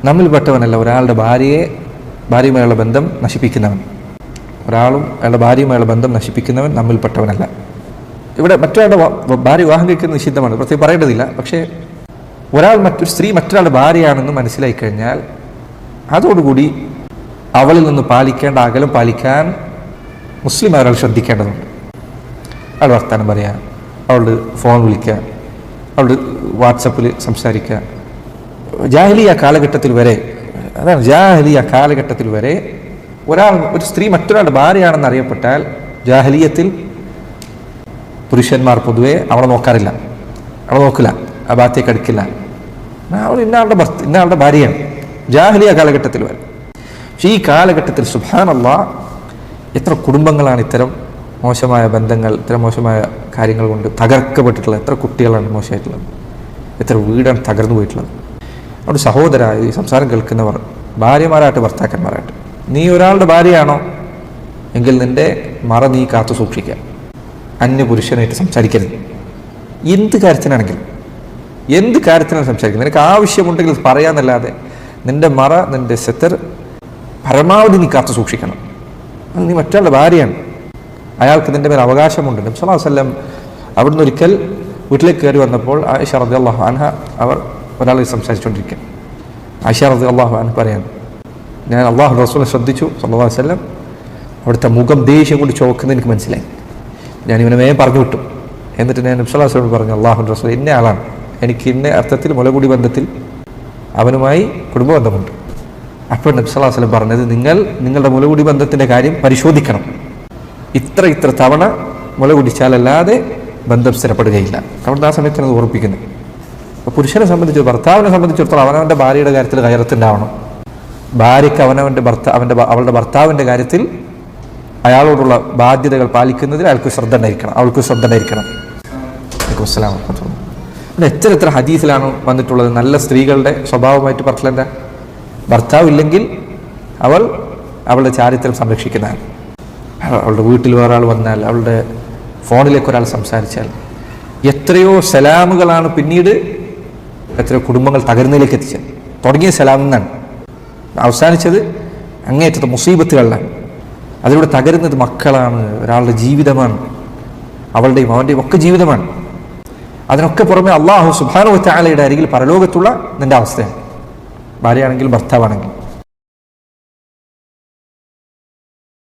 നമ്മിൽപ്പെട്ടവനല്ല ഒരാളുടെ ഭാര്യയുമായുള്ള ബന്ധം നശിപ്പിക്കുന്നവൻ. ഒരാളും അയാളുടെ ഭാര്യയുമായുള്ള ബന്ധം നശിപ്പിക്കുന്നവൻ നമ്മിൽപ്പെട്ടവനല്ല. ഇവിടെ മറ്റൊരാളുടെ ഭാര്യ വിവാഹം കഴിക്കുന്നത് നിഷിദ്ധമാണ്, പ്രത്യേകം പറയേണ്ടതില്ല. പക്ഷേ മറ്റൊരു സ്ത്രീ മറ്റൊരാളുടെ ഭാര്യയാണെന്ന് മനസ്സിലായി കഴിഞ്ഞാൽ അതോടുകൂടി അവളിൽ നിന്ന് പാലിക്കേണ്ട അകലം പാലിക്കാൻ മുസ്ലിം ഒരാൾ ശ്രദ്ധിക്കേണ്ടതുണ്ട്. അവൾ വർത്താനം പറയുക, അവളുടെ ഫോൺ വിളിക്കുക, അവളുടെ വാട്സപ്പിൽ സംസാരിക്കുക. ജാഹിലിയ കാലഘട്ടത്തിൽ വരെ ഒരു സ്ത്രീ മറ്റൊരാളുടെ ഭാര്യയാണെന്ന് അറിയപ്പെട്ടാൽ ജാഹിലിയത്തിൽ പുരുഷന്മാർ പൊതുവെ അവളെ നോക്കില്ല, ആ ഭാഗത്തേക്ക് അടുക്കില്ല. അവൾ ഇന്നയാളുടെ ഭാര്യയാണ് ജാഹിലിയ കാലഘട്ടത്തിൽ വരെ. പക്ഷേ ഈ കാലഘട്ടത്തിൽ സുബ്ഹാനല്ലാഹ് എത്ര കുടുംബങ്ങളാണ് ഇത്തരം മോശമായ ബന്ധങ്ങൾ, ഇത്തരം മോശമായ കാര്യങ്ങൾ കൊണ്ട് തകർക്കപ്പെട്ടിട്ടുള്ളത്. എത്ര കുട്ടികളാണ് മോശമായിട്ടുള്ളത്, എത്ര വീടാണ് തകർന്നു പോയിട്ടുള്ളത്. അവിടെ സഹോദര, ഈ സംസാരം കേൾക്കുന്നവർ ഭാര്യമാരായിട്ട് ഭർത്താക്കന്മാരായിട്ട്, നീ ഒരാളുടെ ഭാര്യയാണോ എങ്കിൽ നിന്റെ മറ നീ കാത്തു സൂക്ഷിക്കുക. അന്യ പുരുഷനായിട്ട് സംസാരിക്കരുത്. എന്ത് കാര്യത്തിനാണെങ്കിലും സംസാരിക്കുന്നത്, നിനക്ക് ആവശ്യമുണ്ടെങ്കിൽ പറയാന്നല്ലാതെ നിന്റെ മറ, നിന്റെ സെത്തർ പരമാവധി നീ കാത്തു സൂക്ഷിക്കണം. നീ മറ്റൊരാളുടെ ഭാര്യയാണ്, അയാൾക്ക് നിന്റെ മേൽ അവകാശമുണ്ട്. നബി സല്ലല്ലാഹു അലൈഹി വസല്ലം അവിടുന്ന് ഒരിക്കൽ വീട്ടിലേക്ക് കയറി വന്നപ്പോൾ ആയിഷ റളിയല്ലാഹു അൻഹ അവർ ഒരാളെ സംസാരിച്ചുകൊണ്ടിരിക്കുക. ആയിഷ റളിയല്ലാഹു അൻഹ പറയാണ്, ഞാൻ അള്ളാഹു റസൂലിനെ ശ്രദ്ധിച്ചു സല്ലല്ലാഹു അലൈഹി വസല്ലം, അവിടുത്തെ മുഖം ദേഷ്യം കൊണ്ട് ചോക്കുന്നത് എനിക്ക് മനസ്സിലായി. ഞാൻ ഇവനെ വേഗം പറഞ്ഞു വിട്ടു. എന്നിട്ട് ഞാൻ നബി സല്ലല്ലാഹു അലൈഹി വസല്ലം പറഞ്ഞു, അള്ളാഹു റസൂൽ ഇന്ന ആളാണ്, എനിക്ക് ഇന്ന അർത്ഥത്തിൽ മുലകുടി ബന്ധത്തിൽ അവനുമായി കുടുംബ ബന്ധമുണ്ട്. അപ്പോൾ നബി സല്ലല്ലാഹു അലൈഹി വസല്ലം പറഞ്ഞത്, നിങ്ങളുടെ മുലകുടി ബന്ധത്തിൻ്റെ കാര്യം പരിശോധിക്കണം. ഇത്ര തവണ മുല കുടിച്ചാലല്ലാതെ ബന്ധം സ്ഥിരപ്പെടുകയില്ല. അവിടുന്ന് ആ സമയത്താണ് അത് ഓർപ്പിക്കുന്നത്. അപ്പോൾ പുരുഷനെ സംബന്ധിച്ച്, ഭർത്താവിനെ സംബന്ധിച്ചിടത്തോളം അവനവൻ്റെ ഭാര്യയുടെ കാര്യത്തിൽ ഗൈറത്തുണ്ടാവണം. ഭാര്യയ്ക്ക് അവളുടെ ഭർത്താവിൻ്റെ കാര്യത്തിൽ അയാളോടുള്ള ബാധ്യതകൾ പാലിക്കുന്നതിൽ അവൾക്ക് ശ്രദ്ധ ഉണ്ടായിരിക്കണം. എത്ര ഹദീസിലാണ് വന്നിട്ടുള്ളത് നല്ല സ്ത്രീകളുടെ സ്വഭാവമായിട്ട് പറഞ്ഞ, ഭർത്താവില്ലെങ്കിൽ അവളുടെ ചാരിത്രം സംരക്ഷിക്കുന്നതാണ്. അവളുടെ വീട്ടിൽ വേറൊരാൾ വന്നാൽ, അവളുടെ ഫോണിലേക്ക് ഒരാൾ സംസാരിച്ചാൽ, എത്രയോ സലാമുകളാണ് പിന്നീട് എത്രയോ കുടുംബങ്ങൾ തകർന്നതിലേക്ക് എത്തിച്ചത്. തുടങ്ങിയ സലാം എന്നാണ്, അവസാനിച്ചത് അങ്ങേയറ്റത്തെ മുസീബത്തുകളിലാണ്. അതിലൂടെ തകരുന്നത് മക്കളാണ്, ഒരാളുടെ ജീവിതമാണ്, അവളുടെയും അവൻ്റെയും ഒക്കെ ജീവിതമാണ്. അതിനൊക്കെ പുറമെ അല്ലാഹു സുബ്ഹാനഹു വ തആലയുടെ അരികിൽ പരലോകത്തുള്ള നിന്റെ അവസ്ഥയാണ്, ഭാര്യയാണെങ്കിൽ ഭർത്താവാണെങ്കിൽ.